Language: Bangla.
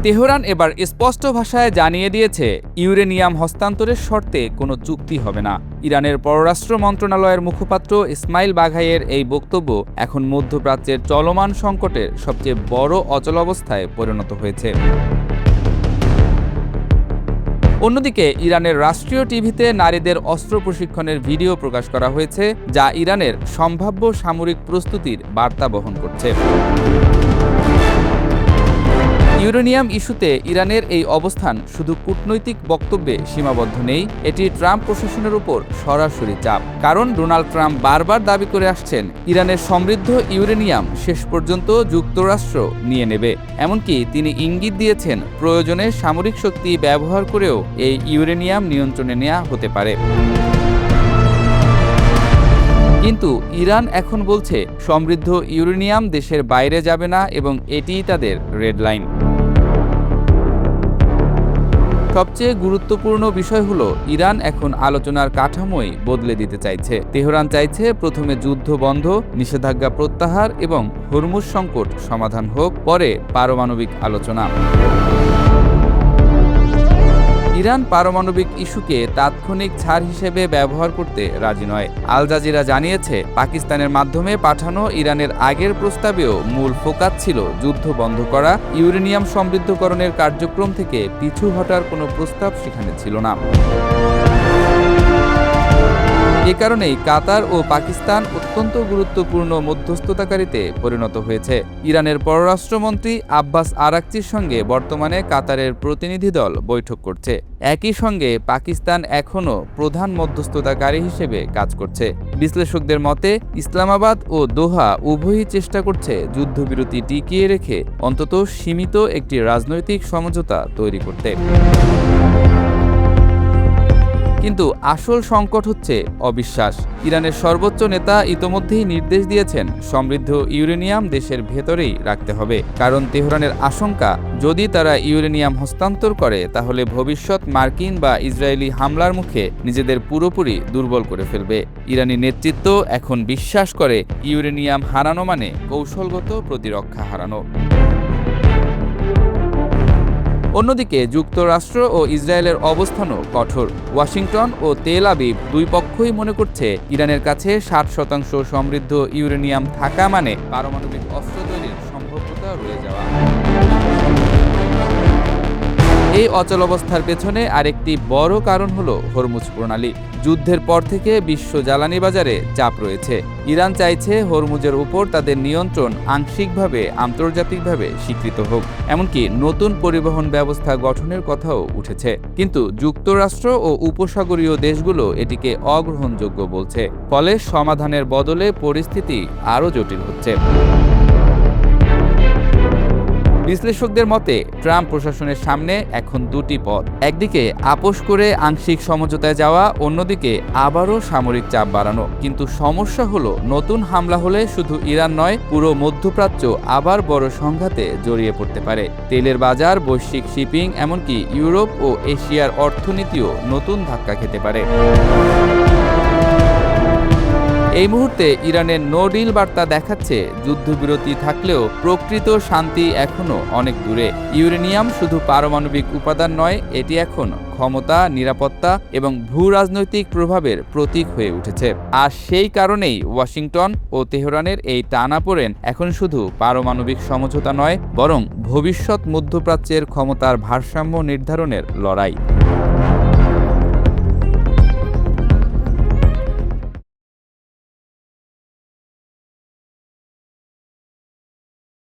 তেহরান এবার স্পষ্ট ভাষায় জানিয়ে দিয়েছে ইউরেনিয়াম হস্তান্তরের শর্তে কোনো চুক্তি হবে না। ইরানের পররাষ্ট্র মন্ত্রণালয়ের মুখপাত্র ইসমাইল বাঘাইয়ের এই বক্তব্য এখন মধ্যপ্রাচ্যের চলমান সংকটের সবচেয়ে বড় অচলাবস্থায় পরিণত হয়েছে। অন্যদিকে ইরানের রাষ্ট্রীয় টিভিতে নারীদের অস্ত্র প্রশিক্ষণের ভিডিও প্রকাশ করা হয়েছে, যা ইরানের সম্ভাব্য সামরিক প্রস্তুতির বার্তা বহন করছে। ইউরেনিয়াম ইস্যুতে ইরানের এই অবস্থান শুধু কূটনৈতিক বক্তব্যে সীমাবদ্ধ নেই, এটি ট্রাম্প প্রশাসনের উপর সরাসরি চাপ। কারণ ডোনাল্ড ট্রাম্প বারবার দাবি করে আসছেন ইরানের সমৃদ্ধ ইউরেনিয়াম শেষ পর্যন্ত যুক্তরাষ্ট্র নিয়ে নেবে। এমনকি তিনি ইঙ্গিত দিয়েছেন প্রয়োজনে সামরিক শক্তি ব্যবহার করেও এই ইউরেনিয়াম নিয়ন্ত্রণে নেওয়া হতে পারে। কিন্তু ইরান এখন বলছে সমৃদ্ধ ইউরেনিয়াম দেশের বাইরে যাবে না এবং এটিই তাদের রেড লাইন। সবচেয়ে গুরুত্বপূর্ণ বিষয় হলো ইরান এখন আলোচনার কাঠামোই বদলে দিতে চাইছে। তেহরান চাইছে প্রথমে যুদ্ধ বন্ধ, নিষেধাজ্ঞা প্রত্যাহার এবং হরমুজ সংকট সমাধান হোক, পরে পারমাণবিক আলোচনা। ইরান পারমাণবিক ইস্যুকে তাৎক্ষণিক ছাড় হিসেবে ব্যবহার করতে রাজি নয়। আল জাজিরা জানিয়েছে পাকিস্তানের মাধ্যমে পাঠানো ইরানের আগের প্রস্তাবেও মূল ফোকাস ছিল যুদ্ধ বন্ধ করা, ইউরেনিয়াম সমৃদ্ধকরণের কার্যক্রম থেকে পিছু হটার কোনো প্রস্তাব সেখানে ছিল না। এ কারণেই কাতার ও পাকিস্তান অত্যন্ত গুরুত্বপূর্ণ মধ্যস্থতাকারীতে পরিণত হয়েছে। ইরানের পররাষ্ট্রমন্ত্রী আব্বাস আরাকচির সঙ্গে বর্তমানে কাতারের প্রতিনিধি দল বৈঠক করছে। একই সঙ্গে পাকিস্তান এখনও প্রধান মধ্যস্থতাকারী হিসেবে কাজ করছে। বিশ্লেষকদের মতে ইসলামাবাদ ও দোহা উভয়ই চেষ্টা করছে যুদ্ধবিরতি টিকিয়ে রেখে অন্তত সীমিত একটি রাজনৈতিক সমঝোতা তৈরি করতে। কিন্তু আসল সংকট হচ্ছে অবিশ্বাস। ইরানের সর্বোচ্চ নেতা ইতোমধ্যেই নির্দেশ দিয়েছেন সমৃদ্ধ ইউরেনিয়াম দেশের ভেতরেই রাখতে হবে, কারণ তেহরানের আশঙ্কা যদি তারা ইউরেনিয়াম হস্তান্তর করে তাহলে ভবিষ্যৎ মার্কিন বা ইসরায়েলি হামলার মুখে নিজেদের পুরোপুরি দুর্বল করে ফেলবে। ইরানি নেতৃত্ব এখন বিশ্বাস করে ইউরেনিয়াম হারানো মানে কৌশলগত প্রতিরক্ষা হারানো। অন্যদিকে যুক্তরাষ্ট্র ও ইসরায়েলের অবস্থানও কঠোর। ওয়াশিংটন ও তেল আবিব দুই পক্ষই মনে করছে ইরানের কাছে 60% সমৃদ্ধ ইউরেনিয়াম থাকা মানে পারমাণবিক অস্ত্র তৈরির সম্ভাব্যতা রয়ে যাওয়া। এই অচলাবস্থার পেছনে আরেকটি বড় কারণ হলো হরমুজ প্রণালী। যুদ্ধের পর থেকে বিশ্ব জ্বালানি বাজারে চাপ রয়েছে। ইরান চাইছে হরমুজের উপর তাদের নিয়ন্ত্রণ আংশিকভাবে আন্তর্জাতিকভাবে স্বীকৃত হোক, এমনকি নতুন পরিবহন ব্যবস্থা গঠনের কথাও উঠেছে। কিন্তু যুক্তরাষ্ট্র ও উপসাগরীয় দেশগুলো এটিকে অগ্রহণযোগ্য বলছে। ফলে সমাধানের বদলে পরিস্থিতি আরও জটিল হচ্ছে। বিশ্লেষকদের মতে ট্রাম্প প্রশাসনের সামনে এখন দুটি পথ। একদিকে আপোষ করে আংশিক সমঝোতায় যাওয়া, অন্যদিকে আবারও সামরিক চাপ বাড়ানো। কিন্তু সমস্যা হলো নতুন হামলা হলে শুধু ইরান নয়, পুরো মধ্যপ্রাচ্য আবার বড় সংঘাতে জড়িয়ে পড়তে পারে। তেলের বাজার, বৈশ্বিক শিপিং, এমনকি ইউরোপ ও এশিয়ার অর্থনীতিও নতুন ধাক্কা খেতে পারে। এই মুহূর্তে ইরানের নো ডিল বার্তা দেখাচ্ছে যুদ্ধবিরতি থাকলেও প্রকৃত শান্তি এখনও অনেক দূরে। ইউরেনিয়াম শুধু পারমাণবিক উপাদান নয়, এটি এখন ক্ষমতা, নিরাপত্তা এবং ভূ রাজনৈতিক প্রভাবের প্রতীক হয়ে উঠেছে। আর সেই কারণেই ওয়াশিংটন ও তেহরানের এই টানাপোড়েন এখন শুধু পারমাণবিক সমঝোতা নয়, বরং ভবিষ্যৎ মধ্যপ্রাচ্যের ক্ষমতার ভারসাম্য নির্ধারণের লড়াই।